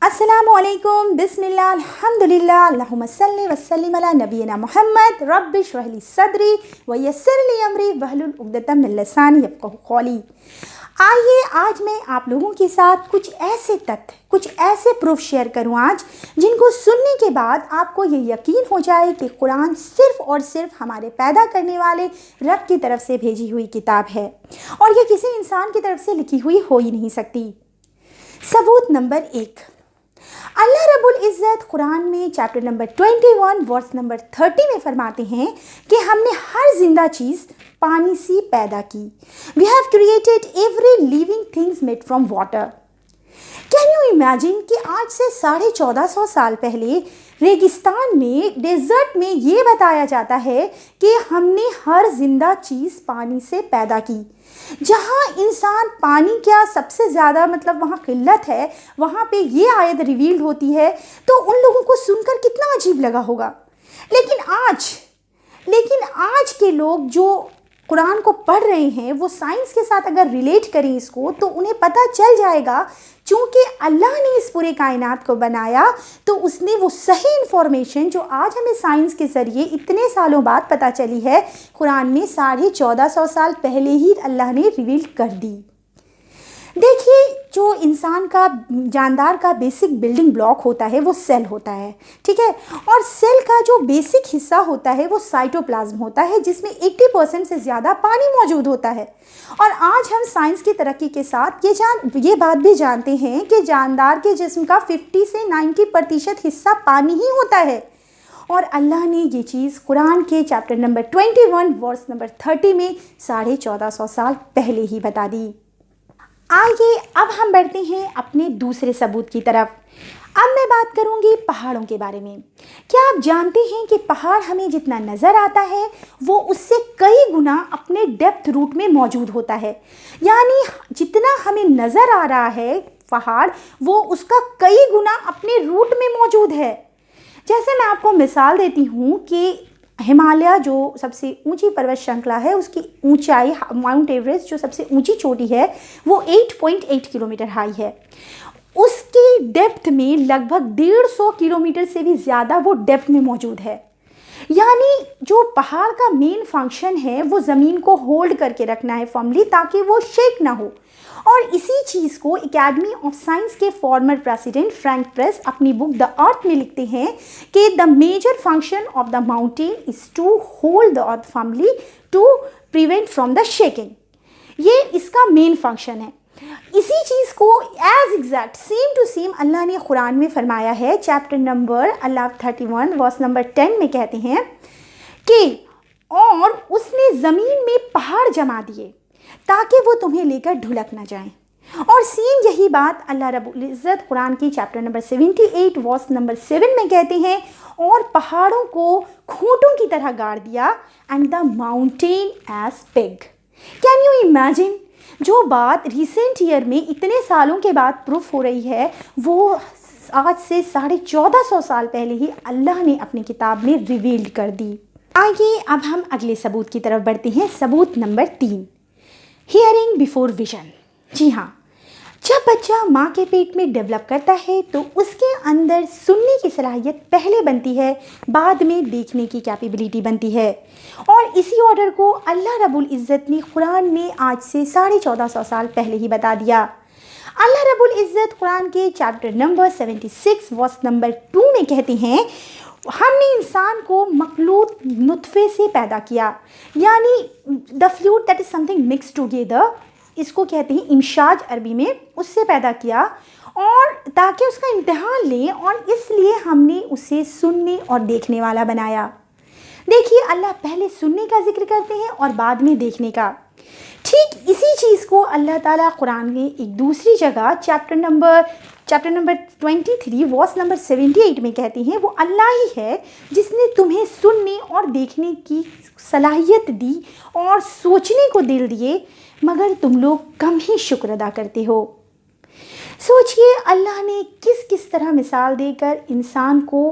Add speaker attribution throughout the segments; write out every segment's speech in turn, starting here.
Speaker 1: السلام علیکم، بسم اللہ، الحمدللہ، اللہم صلی وسلم علی نبینا محمد، رب اشرح لی صدری ویسر لی امری واحلل عقدۃ من لسانی یفقہوا قولی۔ آئیے آج میں آپ لوگوں کے ساتھ کچھ ایسے پروف شیئر کروں آج جن کو سننے کے بعد آپ کو یہ یقین ہو جائے کہ قرآن صرف اور صرف ہمارے پیدا کرنے والے رب کی طرف سے بھیجی ہوئی کتاب ہے اور یہ کسی انسان کی طرف سے لکھی ہوئی ہو ہی نہیں سکتی۔ ثبوت نمبر 1، اللہ رب العزت قرآن میں چیپٹر نمبر 21 ورس نمبر 30 میں فرماتے ہیں کہ ہم نے ہر زندہ چیز پانی سے پیدا کی۔ We have created every living things made from water۔ Can you imagine کہ آج سے 1450 سال پہلے ریگستان میں، ڈیزرٹ میں یہ بتایا جاتا ہے کہ ہم نے ہر زندہ چیز پانی سے پیدا کی۔ جہاں انسان پانی کیا سب سے زیادہ وہاں قلت ہے، وہاں پہ یہ آیت ریویلڈ ہوتی ہے تو ان لوگوں کو سن کر کتنا عجیب لگا ہوگا۔ لیکن آج کے لوگ جو قرآن کو پڑھ رہے ہیں وہ سائنس کے ساتھ اگر ریلیٹ کریں اس کو تو انہیں پتہ چل جائے گا، چونکہ اللہ نے اس پورے کائنات کو بنایا تو اس نے وہ صحیح انفارمیشن جو آج ہمیں سائنس کے ذریعے اتنے سالوں بعد پتہ چلی ہے، قرآن میں 1450 سال پہلے ہی اللہ نے ریویل کر دی۔ دیکھیے، جو انسان کا، جاندار کا بیسک بلڈنگ بلاک ہوتا ہے وہ سیل ہوتا ہے، ٹھیک ہے، اور سیل کا جو بیسک حصہ ہوتا ہے وہ سائٹوپلازم ہوتا ہے جس میں 80% سے زیادہ پانی موجود ہوتا ہے۔ اور آج ہم سائنس کی ترقی کے ساتھ یہ بات بھی جانتے ہیں کہ جاندار کے جسم کا 50 سے 90% حصہ پانی ہی ہوتا ہے، اور اللہ نے یہ چیز قرآن کے چیپٹر نمبر 21 ورس نمبر 30 میں 1450 سال پہلے ہی بتا دی۔ آئیے اب ہم بڑھتے ہیں اپنے دوسرے ثبوت کی طرف۔ اب میں بات کروں گی پہاڑوں کے بارے میں۔ کیا آپ جانتے ہیں کہ پہاڑ ہمیں جتنا نظر آتا ہے وہ اس سے کئی گنا اپنے ڈیپتھ روٹ میں موجود ہوتا ہے، یعنی جتنا ہمیں نظر آ رہا ہے پہاڑ وہ اس کا کئی گنا اپنے روٹ میں موجود ہے۔ جیسے میں آپ کو مثال دیتی ہوں کہ ہمالیہ جو سب سے اونچی پروت شرنکھلا ہے، اس کی اونچائی، ماؤنٹ ایوریسٹ جو سب سے اونچی چوٹی ہے وہ 8.8 کلومیٹر ہائی ہے۔ اس کی ڈیپتھ میں لگ بھگ 150 کلومیٹر سے بھی زیادہ وہ ڈیپتھ میں موجود ہے۔ یعنی جو پہاڑ کا مین فنکشن ہے وہ زمین کو ہولڈ کر کے رکھنا ہے فارملی، تاکہ وہ شیک نہ ہو۔ اور اسی چیز کو اکیڈمی آف سائنس کے فارمر پریزیڈنٹ فرینک پریس اپنی بک دا ارتھ میں لکھتے ہیں کہ the major function of the mountain is to hold the earth formally to prevent from the shaking. یہ اس کا مین فنکشن ہے۔ اسی چیز کو as exact same to same Allah نے قرآن میں فرمایا ہے، چیپٹر نمبر 31 ورس نمبر 10 میں کہتے ہیں کہ اور اس نے زمین میں پہاڑ جما دیے تاکہ وہ تمہیں لے کر ڈھلک نہ جائیں۔ اور سیم یہی بات اللہ رب العزت قرآن کی چیپٹر نمبر 78 ورس نمبر 7 میں کہتے ہیں، اور پہاڑوں کو کھوٹوں کی طرح گاڑ دیا، اینڈ دا ماؤنٹین ایز پگ۔ Can you imagine? جو بات ریسنٹ ایئر میں اتنے سالوں کے بعد پروف ہو رہی ہے وہ آج سے 1450 سال پہلے ہی اللہ نے اپنی کتاب میں ریویلڈ کر دی۔ آئیے اب ہم اگلے ثبوت کی طرف بڑھتے ہیں۔ ثبوت نمبر 3، ہیئرنگ بیفور ویژن۔ جی ہاں، جب بچہ ماں کے پیٹ میں ڈیولپ کرتا ہے تو اس کے اندر سننے کی صلاحیت پہلے بنتی ہے، بعد میں دیکھنے کی کیپیبلٹی بنتی ہے، اور اسی آرڈر کو اللہ رب العزت نے قرآن میں آج سے 1450 سال پہلے ہی بتا دیا۔ اللہ رب العزت قرآن کے چیپٹر نمبر 76 ورس نمبر 2 میں کہتے ہیں، ہم نے انسان کو مخلوط نطفے سے پیدا کیا، یعنی the fluid that is something mix together, اس کو کہتے ہیں امشاج عربی میں، اس سے پیدا کیا، اور تاکہ اس کا امتحان لیں، اور اس لیے ہم نے اسے سننے اور دیکھنے والا بنایا۔ دیکھیے، اللہ پہلے سننے کا ذکر کرتے ہیں اور بعد میں دیکھنے کا۔ ٹھیک اسی چیز کو اللہ تعالیٰ قرآن میں ایک دوسری جگہ چیپٹر نمبر 23 ورس نمبر 78 میں کہتے ہیں، وہ اللہ ہی ہے جس نے تمہیں سننے اور دیکھنے کی صلاحیت دی اور سوچنے کو دل دیے، مگر تم لوگ کم ہی شکر ادا کرتے ہو۔ سوچئے اللہ نے کس طرح مثال دے کر انسان کو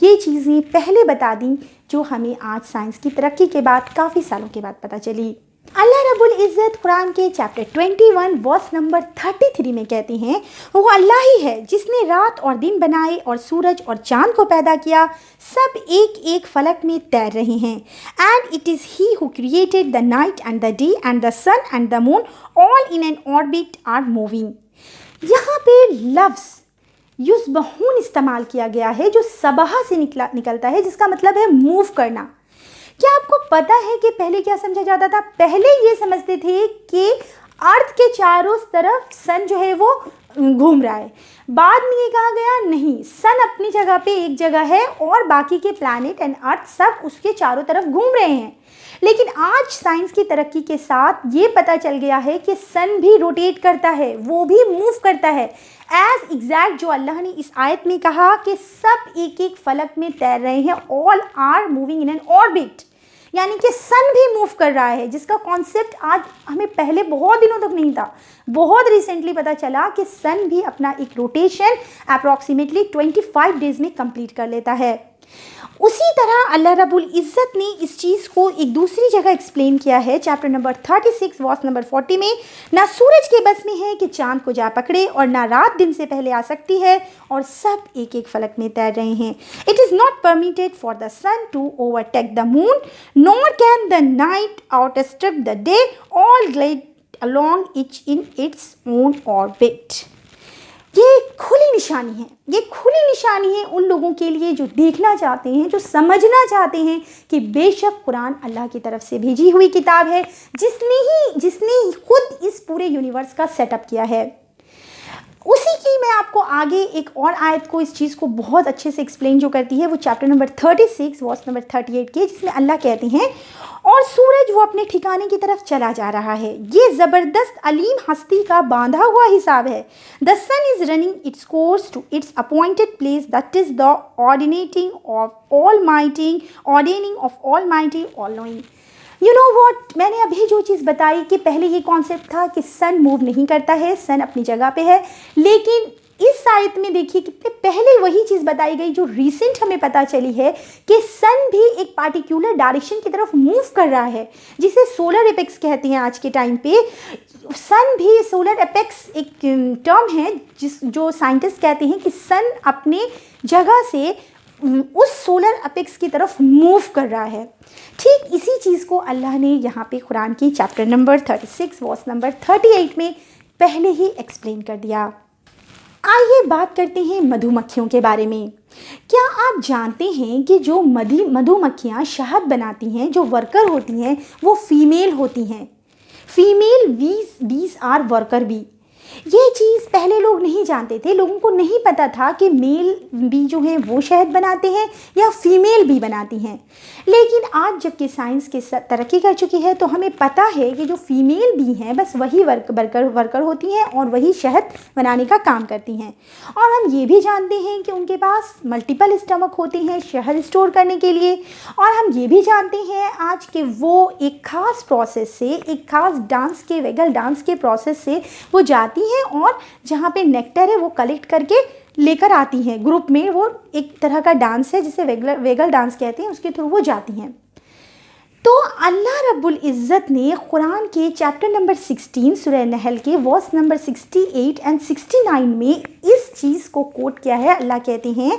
Speaker 1: یہ چیزیں پہلے بتا دیں جو ہمیں آج سائنس کی ترقی کے بعد کافی سالوں کے بعد پتہ چلی۔ اللہ رب العزت قرآن کے چیپٹر 21 ورس نمبر 33 میں کہتے ہیں، وہ اللہ ہی ہے جس نے رات اور دن بنائے اور سورج اور چاند کو پیدا کیا، سب ایک ایک فلک میں تیر رہے ہیں. And it is he who created the night and the day and the sun and the moon all in an orbit are moving. یہاں پہ لفظ یسبحون استعمال کیا گیا ہے جو سبحہ سے نکلتا ہے، جس کا مطلب ہے موو کرنا. کیا آپ کو پتہ ہے کہ پہلے کیا سمجھا جاتا تھا؟ پہلے یہ سمجھتے تھے کہ ارتھ کے چاروں طرف سن جو ہے وہ گھوم رہا ہے. بعد میں یہ کہا گیا نہیں، سن اپنی جگہ پہ ایک جگہ ہے اور باقی کے پلانٹ اینڈ ارتھ سب اس کے چاروں طرف گھوم رہے ہیں. لیکن آج سائنس کی ترقی کے ساتھ یہ پتہ چل گیا ہے کہ سن بھی روٹیٹ کرتا ہے، وہ بھی موو کرتا ہے، ایز ایگزیکٹ جو اللہ نے اس آیت میں کہا کہ سب ایک ایک فلک میں تیر رہے ہیں، all are moving in an orbit, یعنی کہ سن بھی موو کر رہا ہے، جس کا کانسیپٹ آج ہمیں پہلے بہت دنوں تک نہیں تھا. بہت ریسنٹلی پتہ چلا کہ سن بھی اپنا ایک روٹیشن اپروکسیمیٹلی 25 ڈیز میں کمپلیٹ کر لیتا ہے. اسی طرح اللہ رب العزت نے اس چیز کو ایک دوسری جگہ ایکسپلین کیا ہے چیپٹر نمبر 36 ورس نمبر 40 میں، نہ سورج کے بس میں ہے کہ چاند کو جا پکڑے اور نہ رات دن سے پہلے آ سکتی ہے اور سب ایک ایک فلک میں تیر رہے ہیں. It is not permitted for the sun to overtake the moon nor can the night outstrip the day all glide along each in its own orbit. یہ کھلی نشانی ہے، یہ کھلی نشانی ہے ان لوگوں کے لیے جو دیکھنا چاہتے ہیں، جو سمجھنا چاہتے ہیں کہ بے شک قرآن اللہ کی طرف سے بھیجی ہوئی کتاب ہے، جس نے خود اس پورے یونیورس کا سیٹ اپ کیا ہے. اسی کی میں آپ کو آگے ایک اور آیت کو اس چیز کو بہت اچھے سے ایکسپلین جو کرتی ہے، وہ چیپٹر نمبر 36 ورس نمبر 38 کی، جس میں اللہ کہتے ہیں اور سورج وہ اپنے ٹھکانے کی طرف چلا جا رہا ہے، یہ زبردست علیم ہستی کا باندھا ہوا حساب ہے. The sun is running its course to its appointed place that is the ordaining of almighty all knowing. You know what, میں نے ابھی جو چیز بتائی کہ پہلے یہ کانسیپٹ تھا کہ سن موو نہیں کرتا ہے، سن اپنی جگہ پہ ہے، لیکن اس آیت میں دیکھیے کتنے پہلے وہی چیز بتائی گئی جو ریسنٹ ہمیں پتہ چلی ہے کہ سن بھی ایک پارٹیکولر ڈائریکشن کی طرف موو کر رہا ہے، جسے سولر ایپیکس کہتے ہیں. آج کے ٹائم پہ سن بھی سولر ایپیکس ایک ٹرم ہے جو سائنٹسٹ کہتے ہیں کہ سن اپنے جگہ سے اس سولر اپیکس کی طرف موو کر رہا ہے. ٹھیک اسی چیز کو اللہ نے یہاں پہ قرآن کی چیپٹر نمبر 36 ورس نمبر 38 میں پہلے ہی ایکسپلین کر دیا. آئیے بات کرتے ہیں مدھو مکھیوں کے بارے میں. کیا آپ جانتے ہیں کہ جو مدھو مکھیاں شہد بناتی ہیں، جو ورکر ہوتی ہیں، وہ فیمیل ہوتی ہیں. Female bees are worker bee. یہ چیز پہلے لوگ نہیں جانتے تھے، لوگوں کو نہیں پتہ تھا کہ میل بی جو ہیں وہ شہد بناتے ہیں یا فیمیل بی بناتی ہیں. لیکن آج جب کہ سائنس کے ترقی کر چکی ہے تو ہمیں پتہ ہے کہ جو فیمیل بی ہیں بس وہی ورکر ہوتی ہیں اور وہی شہد بنانے کا کام کرتی ہیں. اور ہم یہ بھی جانتے ہیں کہ ان کے پاس ملٹیپل اسٹمک ہوتے ہیں شہد اسٹور کرنے کے لیے. اور ہم یہ بھی جانتے ہیں آج کہ وہ ایک خاص پروسیس سے، ایک خاص ڈانس کے ویگل ڈانس کے پروسیس سے وہ جاتی ہیں اور جہاں پہ نیکٹر ہے وہ کلیکٹ کر کے لے کر آتی ہیں گروپ میں. وہ ایک طرح کا ڈانس ہے جسے ویگل ڈانس کہتے ہیں، اس کے تھرو وہ جاتی ہیں. تو اللہ رب العزت نے قرآن کے چیپٹر نمبر 16 سورہ نحل کے ورس نمبر 68 اینڈ 69 میں اس چیز کو کوٹ کیا ہے. اللہ کہتے ہیں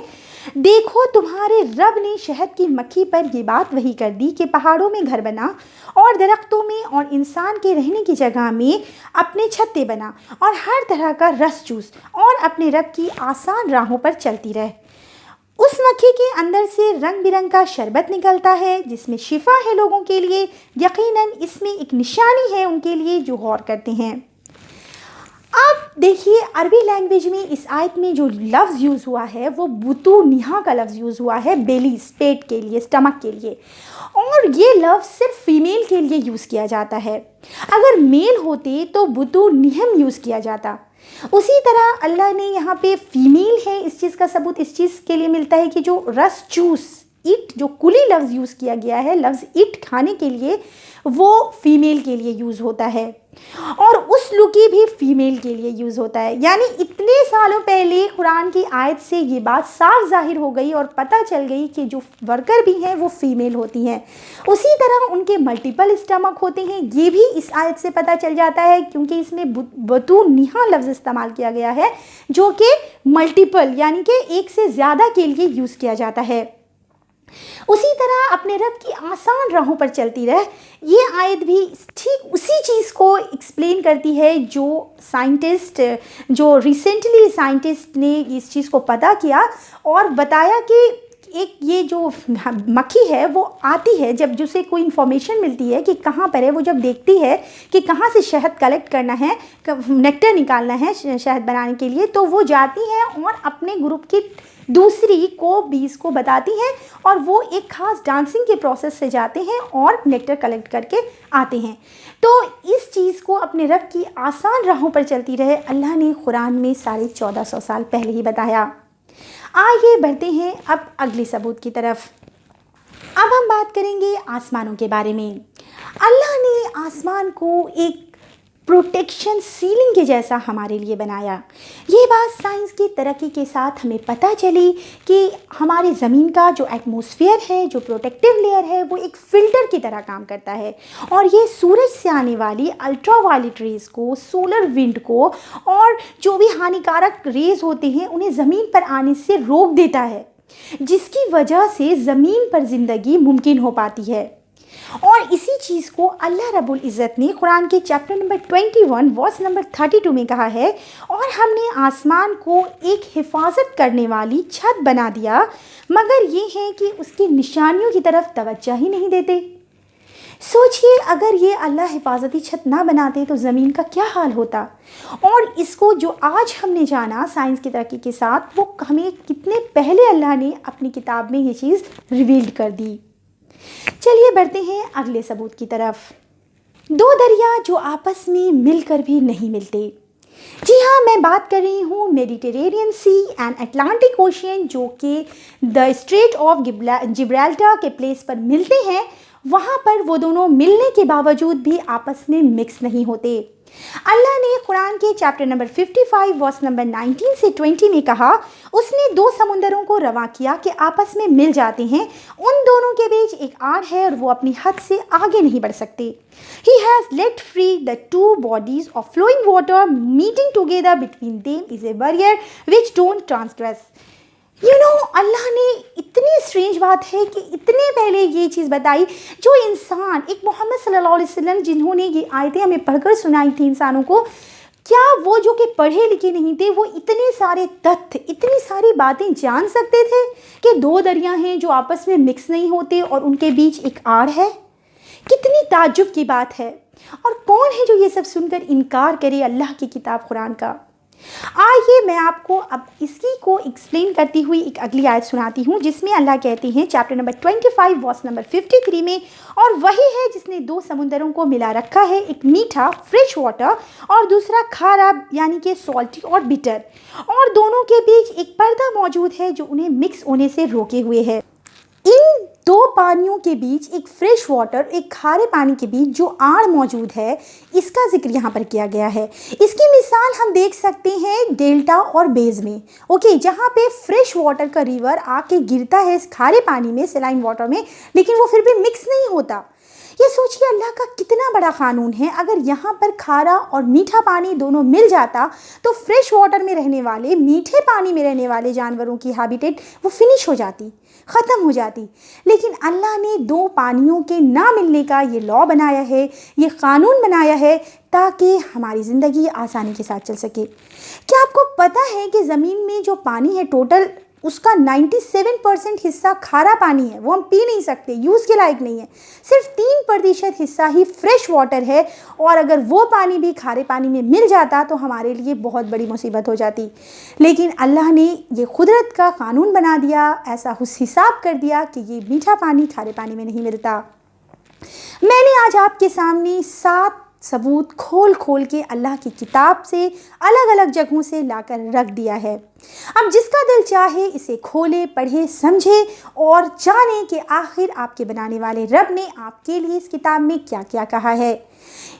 Speaker 1: دیکھو تمہارے رب نے شہد کی مکھی پر یہ بات وحی کر دی کہ پہاڑوں میں گھر بنا اور درختوں میں اور انسان کے رہنے کی جگہ میں اپنے چھتے بنا اور ہر طرح کا رس چوس اور اپنے رب کی آسان راہوں پر چلتی رہ. اس مکھی کے اندر سے رنگ برنگ کا شربت نکلتا ہے جس میں شفا ہے لوگوں کے لیے، یقیناً اس میں ایک نشانی ہے ان کے لیے جو غور کرتے ہیں. اب دیکھیے عربی لینگویج میں اس آیت میں جو لفظ یوز ہوا ہے وہ بطونہا کا لفظ یوز ہوا ہے، بیلیز، پیٹ کے لیے، اسٹمک کے لیے. اور یہ لفظ صرف فیمیل کے لیے یوز کیا جاتا ہے. اگر میل ہوتے تو بطونہم یوز کیا جاتا. اسی طرح اللہ نے یہاں پہ فیمیل ہے اس چیز کا ثبوت اس چیز کے لیے ملتا ہے کہ جو رس چوس اٹ جو کلی لفظ یوز کیا گیا ہے، لفظ اٹ کھانے کے لیے، وہ فیمیل کے لیے یوز ہوتا ہے، اور اس لکی بھی فیمیل کے لیے یوز ہوتا ہے۔ یعنی اتنے سالوں پہلے قرآن کی آیت سے یہ بات صاف ظاہر ہو گئی اور پتہ چل گئی کہ جو ورکر بھی ہیں وہ فیمیل ہوتی ہیں۔ اسی طرح ان کے ملٹیپل اسٹمک ہوتے ہیں، یہ بھی اس آیت سے پتہ چل جاتا ہے، کیونکہ اس میں بطون نہا لفظ استعمال کیا گیا ہے جو کہ ملٹیپل یعنی کہ ایک سے زیادہ کے لیے یوز کیا جاتا ہے۔ اسی طرح اپنے رب کی آسان راہوں پر چلتی رہ، یہ آیت بھی ٹھیک اسی چیز کو ایکسپلین کرتی ہے جو ریسنٹلی سائنٹسٹ نے اس چیز کو پتہ کیا اور بتایا کہ ایک یہ جو مکھی ہے وہ آتی ہے، جب جسے کوئی انفارمیشن ملتی ہے کہ کہاں پر ہے، وہ جب دیکھتی ہے کہ کہاں سے شہد کلیکٹ کرنا ہے، نیکٹر نکالنا ہے شہد بنانے کے لیے، تو وہ جاتی ہے اور اپنے گروپ کی دوسری کو بیس کو بتاتی ہیں، اور وہ ایک خاص ڈانسنگ کے پروسیس سے جاتے ہیں اور نیکٹر کلیکٹ کر کے آتے ہیں۔ تو اس چیز کو اپنے رب کی آسان راہوں پر چلتی رہے اللہ نے قرآن میں 1450 سال پہلے ہی بتایا۔ آئیے بڑھتے ہیں اب اگلے ثبوت کی طرف۔ اب ہم بات کریں گے آسمانوں کے بارے میں۔ اللہ نے آسمان کو ایک پروٹیکشن سیلنگ کے جیسا ہمارے لیے بنایا۔ یہ بات سائنس کی ترقی کے ساتھ ہمیں پتہ چلی کہ ہمارے زمین کا جو ایٹماسفیئر ہے، جو پروٹیکٹیو لیئر ہے، وہ ایک فلٹر کی طرح کام کرتا ہے، اور یہ سورج سے آنے والی الٹرا وائلٹ ریز کو، سولر ونڈ کو، اور جو بھی ہانیکارک ریز ہوتے ہیں انہیں زمین پر آنے سے روک دیتا ہے، جس کی وجہ سے زمین پر زندگی ممکن ہو پاتی ہے۔ اور اسی چیز کو اللہ رب العزت نے قرآن کے چیپٹر نمبر 21 ورس نمبر 32 میں کہا ہے، اور ہم نے آسمان کو ایک حفاظت کرنے والی چھت بنا دیا، مگر یہ ہے کہ اس کی نشانیوں کی طرف توجہ ہی نہیں دیتے۔ سوچئے اگر یہ اللہ حفاظتی چھت نہ بناتے تو زمین کا کیا حال ہوتا، اور اس کو جو آج ہم نے جانا سائنس کی ترقی کے ساتھ، وہ ہمیں کتنے پہلے اللہ نے اپنی کتاب میں یہ چیز ریویلڈ کر دی۔ چلیے بڑھتے ہیں اگلے ثبوت کی طرف۔ دو دریا جو آپس میں مل کر بھی نہیں ملتے۔ جی ہاں، میں بات کر رہی ہوں Mediterranean Sea and Atlantic Ocean, جو کہ دا اسٹریٹ آف جبرالٹر کے پلیس پر ملتے ہیں۔ وہاں پر وہ دونوں ملنے کے باوجود بھی آپس میں مکس نہیں ہوتے۔ اللہ نے قرآن کے چیپٹر نمبر 55 ورس نمبر 19 سے 20 میں کہا، اس نے دو سمندروں کو رواں کیا کہ آپس میں مل جاتے ہیں، ان دونوں کے بیچ ایک آڑ ہے اور وہ اپنی حد سے آگے نہیں بڑھ سکتے۔ He has let free the two bodies of flowing water, meeting together between them is a barrier which don't transgress۔ اللہ نے اتنی اسٹرینج بات ہے کہ اتنے پہلے یہ چیز بتائی، جو انسان ایک محمد صلی اللہ علیہ وسلم جنہوں نے یہ آیتیں ہمیں پڑھ کر سنائی تھی انسانوں کو، کیا وہ جو کہ پڑھے لکھے نہیں تھے وہ اتنے سارے تتھ، اتنی ساری باتیں جان سکتے تھے کہ دو دریا ہیں جو آپس میں مکس نہیں ہوتے اور ان کے بیچ ایک آڑ ہے؟ کتنی تعجب کی بات ہے، اور کون ہے جو یہ سب سن کر انکار کرے اللہ کی کتاب قرآن کا؟ آئیے میں آپ کو اب اسی کو ایکسپلین کرتی ہوئی ایک اگلی آیت سناتی ہوں، جس میں اللہ کہتے ہیں چیپٹر نمبر 25 ورس نمبر 53 میں، اور وہی ہے جس نے دو سمندروں کو ملا رکھا ہے، ایک میٹھا فریش واٹر اور دوسرا کھارا یعنی کہ سالٹی اور بیٹر، اور دونوں کے بیچ ایک پردہ موجود ہے جو انہیں مکس ہونے سے روکے ہوئے ہے۔ ان دو پانیوں کے بیچ، ایک فریش واٹر ایک کھارے پانی کے بیچ جو آڑ موجود ہے، اس کا ذکر یہاں پر کیا گیا ہے۔ اس کی مثال ہم دیکھ سکتے ہیں ڈیلٹا اور بیز میں، جہاں پہ فریش واٹر کا ریور آ کے گرتا ہے اس کھارے پانی میں، سیلائن واٹر میں، لیکن وہ پھر بھی مکس نہیں ہوتا۔ یہ سوچئے اللہ کا کتنا بڑا قانون ہے، اگر یہاں پر کھارا اور میٹھا پانی دونوں مل جاتا تو فریش واٹر میں رہنے والے، میٹھے پانی میں رہنے والے جانوروں کی ہیبیٹیٹ وہ فنش ہو جاتی، ختم ہو جاتی، لیکن اللہ نے دو پانیوں کے نہ ملنے کا یہ لا بنایا ہے، یہ قانون بنایا ہے، تاکہ ہماری زندگی آسانی کے ساتھ چل سکے۔ کیا آپ کو پتہ ہے کہ زمین میں جو پانی ہے ٹوٹل اس کا 97% حصہ کھارا پانی ہے، وہ ہم پی نہیں سکتے، یوز کے لائق نہیں ہے، صرف 3% حصہ ہی فریش واٹر ہے، اور اگر وہ پانی بھی کھارے پانی میں مل جاتا تو ہمارے لیے بہت بڑی مصیبت ہو جاتی، لیکن اللہ نے یہ قدرت کا قانون بنا دیا، ایسا حساب کر دیا کہ یہ میٹھا پانی کھارے پانی میں نہیں ملتا۔ میں نے آج آپ کے سامنے 7 ثبوت کھول کھول کے اللہ کی کتاب سے الگ الگ جگہوں سے لا کر رکھ دیا ہے۔ اب جس کا دل چاہے اسے کھولے، پڑھے، سمجھے اور جانے کہ آخر آپ کے بنانے والے رب نے آپ کے لیے اس کتاب میں کیا کیا کہا ہے۔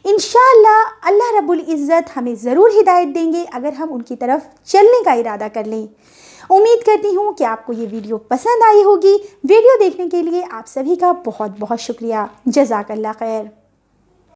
Speaker 1: انشاءاللہ اللہ رب العزت ہمیں ضرور ہدایت دیں گے اگر ہم ان کی طرف چلنے کا ارادہ کر لیں۔ امید کرتی ہوں کہ آپ کو یہ ویڈیو پسند آئی ہوگی۔ ویڈیو دیکھنے کے لیے آپ سبھی کا بہت بہت شکریہ۔ جزاک اللہ خیر۔